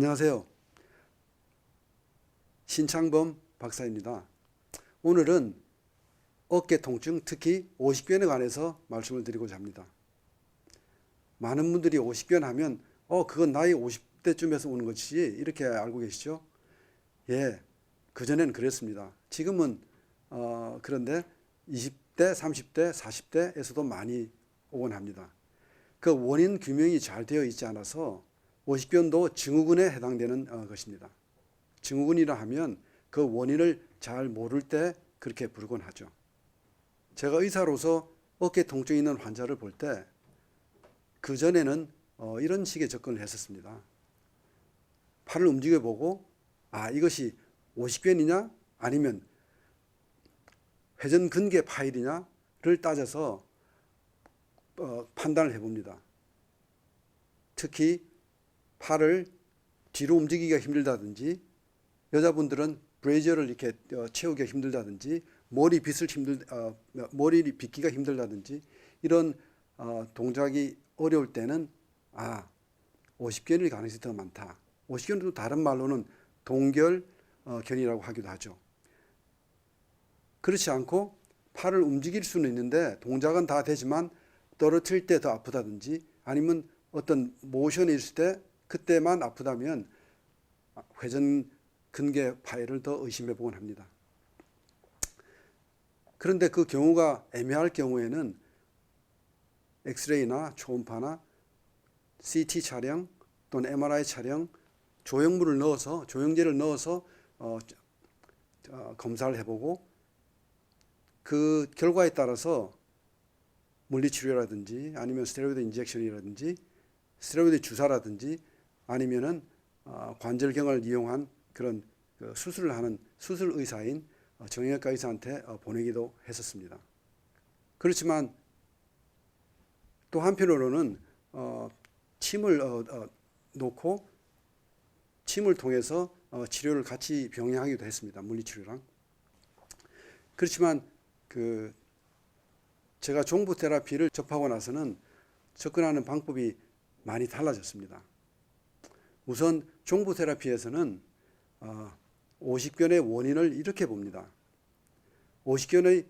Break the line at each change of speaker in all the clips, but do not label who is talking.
안녕하세요. 신창범 박사입니다. 오늘은 어깨 통증, 특히 오십견에 관해서 말씀을 드리고자 합니다. 많은 분들이 오십견 하면 그건 나이 50대쯤에서 오는 것이지 이렇게 알고 계시죠? 예, 그전에는 그랬습니다. 지금은 그런데 20대, 30대, 40대에서도 많이 오곤 합니다. 그 원인 규명이 잘 되어 있지 않아서 오십견도 증후군에 해당되는 것입니다. 증후군이라 하면 그 원인을 잘 모를 때 그렇게 부르곤 하죠. 제가 의사로서 어깨 통증이 있는 환자를 볼 때 그전에는 이런 식의 접근을 했었습니다. 팔을 움직여보고 이것이 오십견이냐 아니면 회전근개 파열이냐를 따져서 판단을 해봅니다. 특히 팔을 뒤로 움직이기가 힘들다든지 여자분들은 브레이저를 이렇게 채우기가 힘들다든지 머리 빗기가 힘들다든지 이런 동작이 어려울 때는 오십견일 가능성이 더 많다. 오십견도 다른 말로는 동결견이라고 하기도 하죠. 그렇지 않고 팔을 움직일 수는 있는데 동작은 다 되지만 떨어뜨릴 때 더 아프다든지 아니면 어떤 모션이 있을 때 그때만 아프다면 회전 근개 파열을 더 의심해 보곤 합니다. 그런데 그 경우가 애매할 경우에는 엑스레이나 초음파나 CT 촬영 또는 MRI 촬영 조영제를 넣어서 검사를 해보고 그 결과에 따라서 물리치료라든지 아니면 스테로이드 인젝션이라든지 스테로이드 주사라든지 아니면은 관절경을 이용한 그런 수술을 하는 수술 의사인 정형외과 의사한테 보내기도 했었습니다. 그렇지만 또 한편으로는 침을 놓고 침을 통해서 치료를 같이 병행하기도 했습니다. 물리치료랑. 그렇지만 제가 종부 테라피를 접하고 나서는 접근하는 방법이 많이 달라졌습니다. 우선 종부 테라피에서는 오십견의 원인을 이렇게 봅니다. 오십견의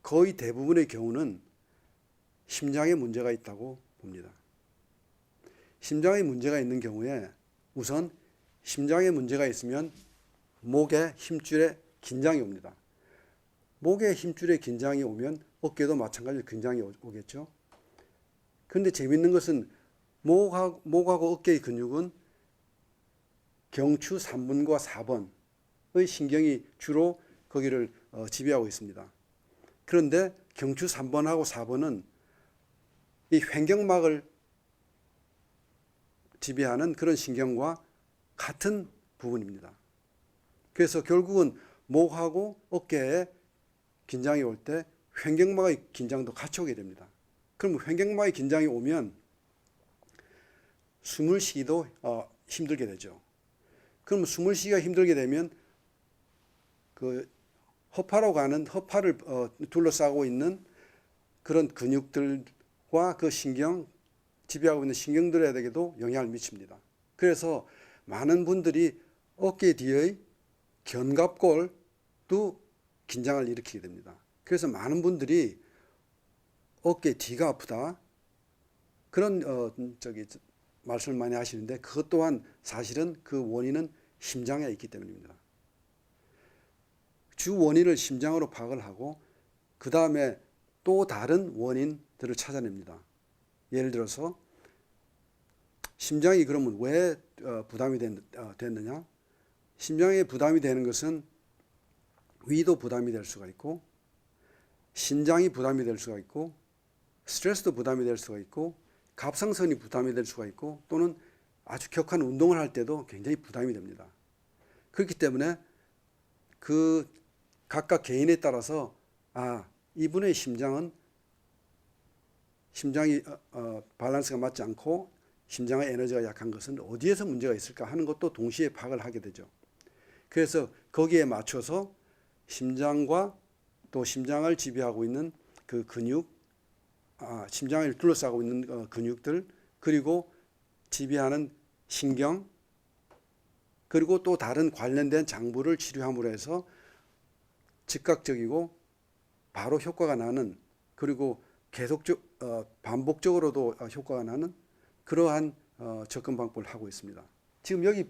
거의 대부분의 경우는 심장에 문제가 있다고 봅니다. 심장에 문제가 있는 경우에 우선 심장에 문제가 있으면 목에 힘줄에 긴장이 옵니다. 목에 힘줄에 긴장이 오면 어깨도 마찬가지로 긴장이 오겠죠. 그런데 재미있는 것은 목하고 어깨의 근육은 경추 3번과 4번의 신경이 주로 거기를 지배하고 있습니다. 그런데 경추 3번하고 4번은 이 횡격막을 지배하는 그런 신경과 같은 부분입니다. 그래서 결국은 목하고 어깨에 긴장이 올 때 횡격막의 긴장도 같이 오게 됩니다. 그럼 횡격막의 긴장이 오면 숨을 쉬기도 힘들게 되죠. 그럼 숨을 쉬기가 힘들게 되면 그 허파를 둘러싸고 있는 그런 근육들과 그 신경, 지배하고 있는 신경들에게도 영향을 미칩니다. 그래서 많은 분들이 어깨 뒤의 견갑골도 긴장을 일으키게 됩니다. 그래서 많은 분들이 어깨 뒤가 아프다 그런 말씀을 많이 하시는데 그것 또한 사실은 그 원인은 심장에 있기 때문입니다. 주 원인을 심장으로 파악을 하고 그 다음에 또 다른 원인들을 찾아냅니다. 예를 들어서 심장이 그러면 왜 부담이 됐느냐? 심장에 부담이 되는 것은 위도 부담이 될 수가 있고 신장이 부담이 될 수가 있고 스트레스도 부담이 될 수가 있고 갑상선이 부담이 될 수가 있고 또는 아주 격한 운동을 할 때도 굉장히 부담이 됩니다. 그렇기 때문에 그 각각 개인에 따라서 이분의 심장이 밸런스가 맞지 않고 심장의 에너지가 약한 것은 어디에서 문제가 있을까 하는 것도 동시에 파악을 하게 되죠. 그래서 거기에 맞춰서 심장과 또 심장을 지배하고 있는 그 근육, 심장을 둘러싸고 있는 근육들 그리고 지배하는 신경 그리고 또 다른 관련된 장부를 치료함으로 해서 즉각적이고 바로 효과가 나는, 그리고 반복적으로도 효과가 나는 그러한 접근 방법을 하고 있습니다. 지금 여기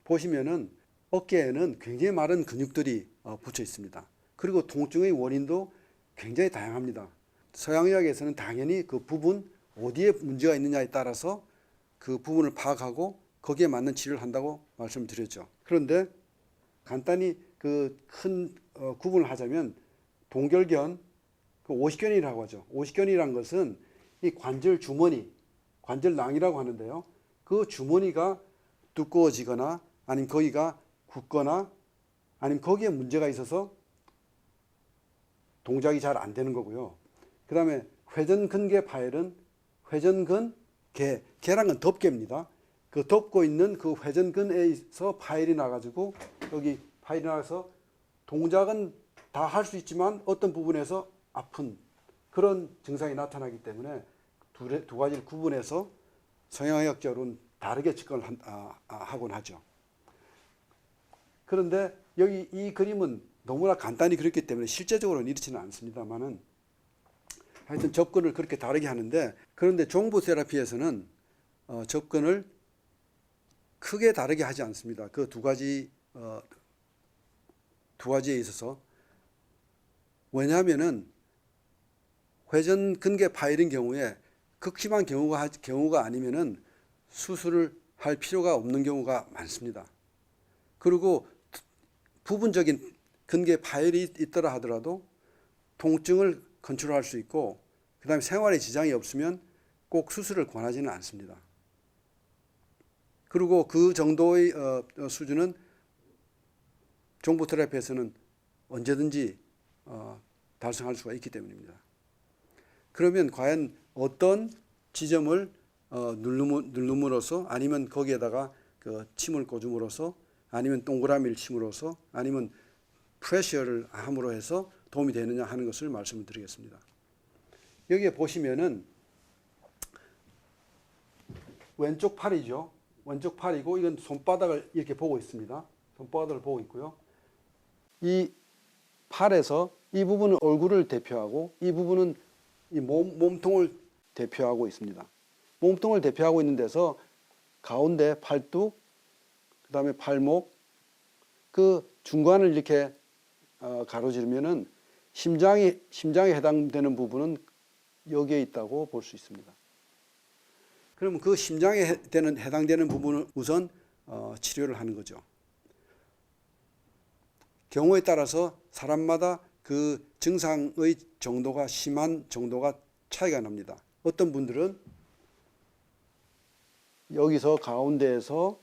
보시면은 어깨에는 굉장히 많은 근육들이 붙여 있습니다. 그리고 통증의 원인도 굉장히 다양합니다. 서양의학에서는 당연히 그 부분 어디에 문제가 있느냐에 따라서 그 부분을 파악하고 거기에 맞는 치료를 한다고 말씀드렸죠. 그런데 간단히 그 큰 구분을 하자면 동결견, 그 오십견이라고 하죠. 오십견이란 것은 이 관절 주머니, 관절낭이라고 하는데요. 그 주머니가 두꺼워지거나 아니면 거기가 굳거나 아니면 거기에 문제가 있어서 동작이 잘 안 되는 거고요. 그 다음에 회전근개 파열은 회전근 개란 건 덮개입니다. 그 덮고 있는 그 회전근에서 파열이 나가지고 여기 파열이 나가서 동작은 다 할 수 있지만 어떤 부분에서 아픈 그런 증상이 나타나기 때문에 두 가지를 구분해서 서양의학적으로는 다르게 접근을 하곤 하죠. 그런데 여기 이 그림은 너무나 간단히 그렸기 때문에 실제적으로는 이렇지는 않습니다만은 하여튼 접근을 그렇게 다르게 하는데, 그런데 종부 테라피에서는 접근을 크게 다르게 하지 않습니다. 그 두 가지에 있어서. 왜냐하면은 회전근개 파열인 경우에 극심한 경우가 아니면은 수술을 할 필요가 없는 경우가 많습니다. 그리고 부분적인 근개 파열이 있더라 하더라도 통증을 컨트롤할 수 있고, 그 다음에 생활에 지장이 없으면 꼭 수술을 권하지는 않습니다. 그리고 그 정도의 수준은 종부 테라피에서는 언제든지 달성할 수가 있기 때문입니다. 그러면 과연 어떤 지점을 누름으로써, 아니면 거기에다가 그 침을 꽂음으로써, 아니면 동그라미를 침으로써, 아니면 프레셔를 함으로 해서 도움이 되느냐 하는 것을 말씀을 드리겠습니다. 여기에 보시면은 왼쪽 팔이죠. 왼쪽 팔이고 이건 손바닥을 이렇게 보고 있습니다. 손바닥을 보고 있고요. 이 팔에서 이 부분은 얼굴을 대표하고 이 부분은 이 몸통을 대표하고 있습니다. 몸통을 대표하고 있는 데서 가운데 팔뚝, 그 다음에 팔목, 그 중간을 이렇게 가로지르면은 심장에 해당되는 부분은 여기에 있다고 볼 수 있습니다. 그러면 그 심장에 해당되는 부분을 우선 치료를 하는 거죠. 경우에 따라서 사람마다 그 증상의 정도가 심한 정도가 차이가 납니다. 어떤 분들은 여기서 가운데에서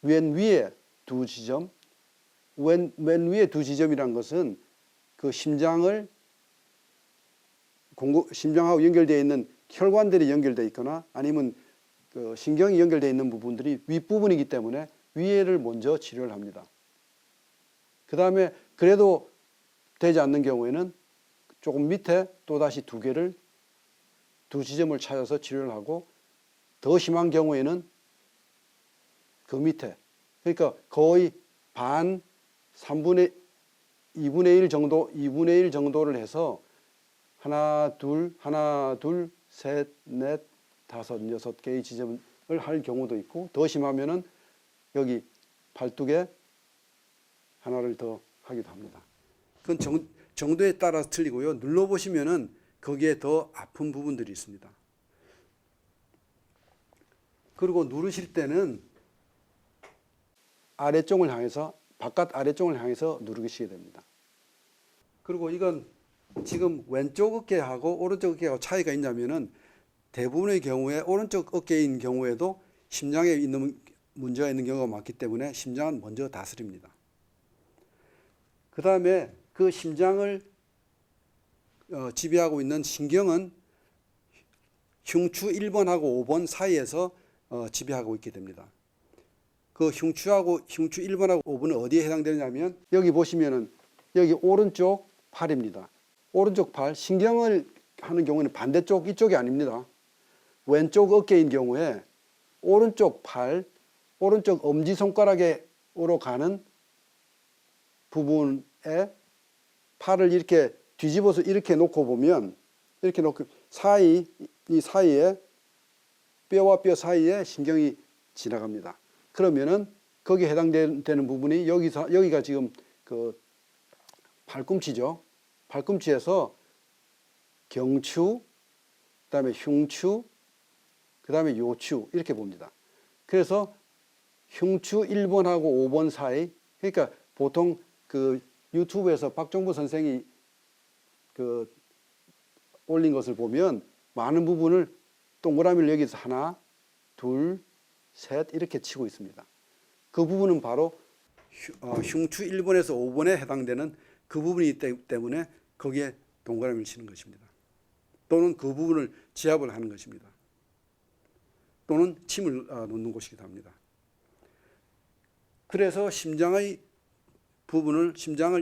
왼 위에 두 지점, 맨 위에 두 지점이란 것은 그 심장하고 연결되어 있는 혈관들이 연결되어 있거나 아니면 그 신경이 연결되어 있는 부분들이 윗부분이기 때문에 위에를 먼저 치료를 합니다. 그 다음에 그래도 되지 않는 경우에는 조금 밑에 또다시 두 지점을 찾아서 치료를 하고, 더 심한 경우에는 그 밑에, 그러니까 거의 반, 2분의 1 정도를 해서 하나, 둘, 셋, 넷, 다섯, 6개의 지점을 할 경우도 있고, 더 심하면은 여기 팔뚝에 하나를 더 하기도 합니다. 그건 정도에 따라 틀리고요. 눌러보시면은 거기에 더 아픈 부분들이 있습니다. 그리고 누르실 때는 아래쪽을 향해서, 바깥 아래쪽을 향해서 누르시게 됩니다. 그리고 이건 지금 왼쪽 어깨하고 오른쪽 어깨하고 차이가 있냐면은 대부분의 경우에 오른쪽 어깨인 경우에도 심장에 있는 문제가 있는 경우가 많기 때문에 심장은 먼저 다스립니다. 그 다음에 그 심장을 지배하고 있는 신경은 흉추 1번하고 5번 사이에서 지배하고 있게 됩니다. 그 흉추 1번하고 5번은 어디에 해당되냐면 여기 보시면은 여기 오른쪽 팔입니다. 오른쪽 팔, 신경을 하는 경우는 반대쪽 이쪽이 아닙니다. 왼쪽 어깨인 경우에 오른쪽 팔, 오른쪽 엄지손가락으로 가는 부분에 팔을 이렇게 뒤집어서 이렇게 놓고 보면 이렇게 놓고 이 사이에 뼈와 뼈 사이에 신경이 지나갑니다. 그러면은 거기에 해당되는 부분이 여기가 지금 그 팔꿈치죠. 팔꿈치에서 경추, 그다음에 흉추, 그다음에 요추 이렇게 봅니다. 그래서 흉추 1번하고 5번 사이, 그러니까 보통 그 유튜브에서 박종부 선생이 그 올린 것을 보면 많은 부분을 동그라미를 여기서 하나, 둘, 셋 이렇게 치고 있습니다. 그 부분은 바로 흉추 1번에서 5번에 해당되는 그 부분이기 때문에 거기에 동그라미를 치는 것입니다. 또는 그 부분을 지압을 하는 것입니다. 또는 침을 놓는 곳이기도 합니다. 그래서 심장을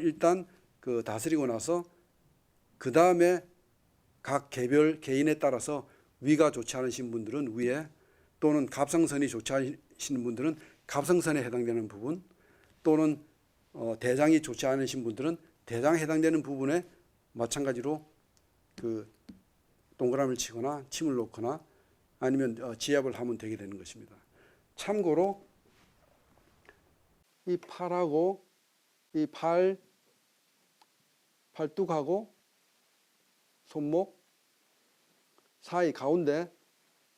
일단 그 다스리고 나서 그 다음에 각 개인에 따라서 위가 좋지 않으신 분들은 위에, 또는 갑상선이 좋지 않으신 분들은 갑상선에 해당되는 부분, 또는 대장이 좋지 않으신 분들은 대장에 해당되는 부분에 마찬가지로 그 동그라미를 치거나 침을 놓거나 아니면 지압을 하면 되게 되는 것입니다. 참고로 이 팔하고 이 팔뚝하고 손목 사이 가운데에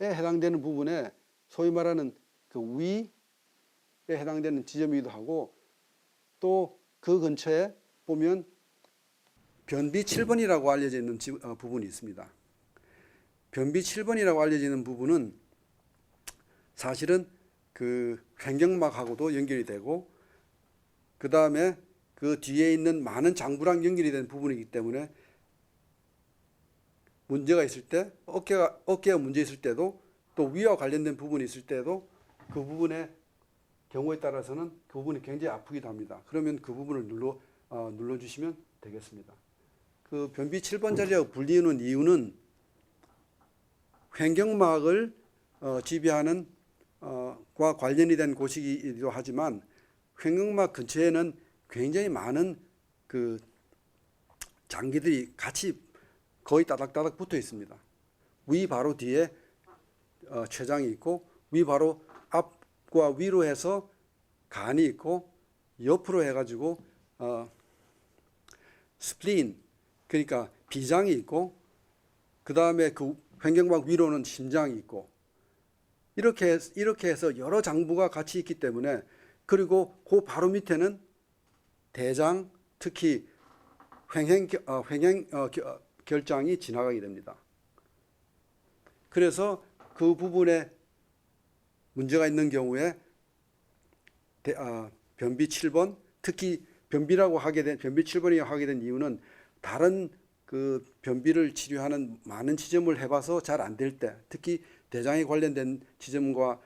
해당되는 부분에 소위 말하는 그 위에 해당되는 지점이기도 하고, 또 그 근처에 보면 변비 7번이라고 알려져 있는 부분이 있습니다. 변비 7번이라고 알려지는 부분은 사실은 그 횡격막하고도 연결이 되고, 그 다음에 그 뒤에 있는 많은 장부랑 연결이 된 부분이기 때문에 문제가 있을 때, 어깨가 문제 있을 때도, 또 위와 관련된 부분이 있을 때도 그 부분의 경우에 따라서는 그 부분이 굉장히 아프기도 합니다. 그러면 그 부분을 눌러주시면 되겠습니다. 그 변비 7번 자리라고 불리는 이유는 횡격막을 지배하는 과 관련이 된 곳이기도 하지만, 횡격막 근처에는 굉장히 많은 그 장기들이 같이 거의 따닥따닥 붙어 있습니다. 위 바로 뒤에 췌장이 있고, 위 바로 앞과 위로 해서 간이 있고, 옆으로 해가지고 스플린, 그러니까 비장이 있고, 그 다음에 그 횡격막 위로는 심장이 있고, 이렇게 해서 여러 장부가 같이 있기 때문에, 그리고 그 바로 밑에는 대장, 특히 결장이 지나가게 됩니다. 그래서 그 부분에 문제가 있는 경우에 변비 7번, 특히 변비 7번이라고 하게 된 이유는 다른 그 변비를 치료하는 많은 지점을 해봐서 잘 안 될 때, 특히 대장에 관련된 지점과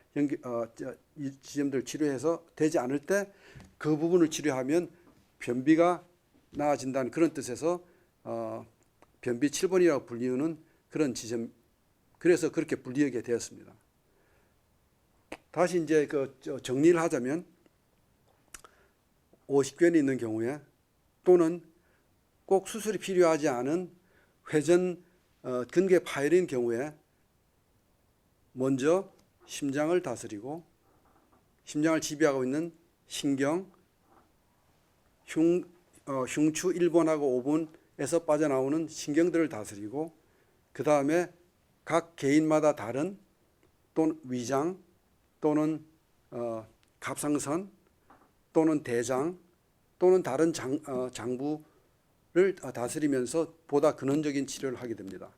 이 지점들 치료해서 되지 않을 때 그 부분을 치료하면 변비가 나아진다는 그런 뜻에서 변비 7번이라고 불리우는 그런 지점, 그래서 그렇게 불리게 되었습니다. 다시 이제 정리를 하자면 50견이 있는 경우에, 또는 꼭 수술이 필요하지 않은 회전 근개 파열인 경우에 먼저 심장을 다스리고, 심장을 지배하고 있는 신경, 흉추 1번하고 5번에서 빠져나오는 신경들을 다스리고, 그 다음에 각 개인마다 다른 또는 위장, 또는 갑상선, 또는 대장, 또는 다른 장부를 다스리면서 보다 근원적인 치료를 하게 됩니다.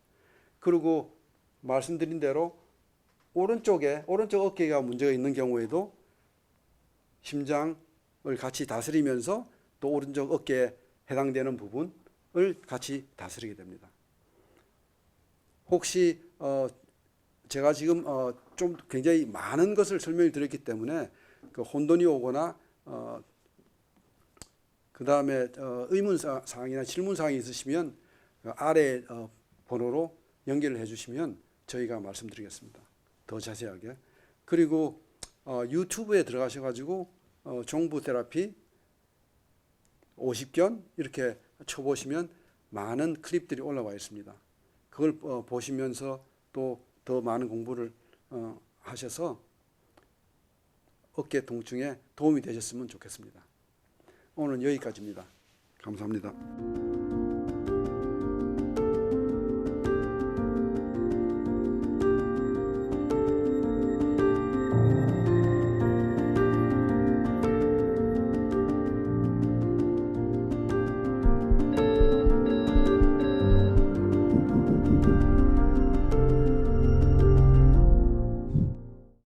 그리고 말씀드린 대로 오른쪽 어깨가 문제가 있는 경우에도 심장을 같이 다스리면서 또 오른쪽 어깨에 해당되는 부분을 같이 다스리게 됩니다. 혹시 제가 지금 좀 굉장히 많은 것을 설명을 드렸기 때문에 그 혼돈이 오거나 그 다음에 의문사항이나 질문사항이 있으시면 아래 번호로 연결을 해주시면 저희가 말씀드리겠습니다. 더 자세하게. 그리고 유튜브에 들어가셔가지고 종부 테라피 50견 이렇게 쳐보시면 많은 클립들이 올라와 있습니다. 그걸 보시면서 또 더 많은 공부를 하셔서 어깨 통증에 도움이 되셨으면 좋겠습니다. 오늘 여기까지입니다. 감사합니다.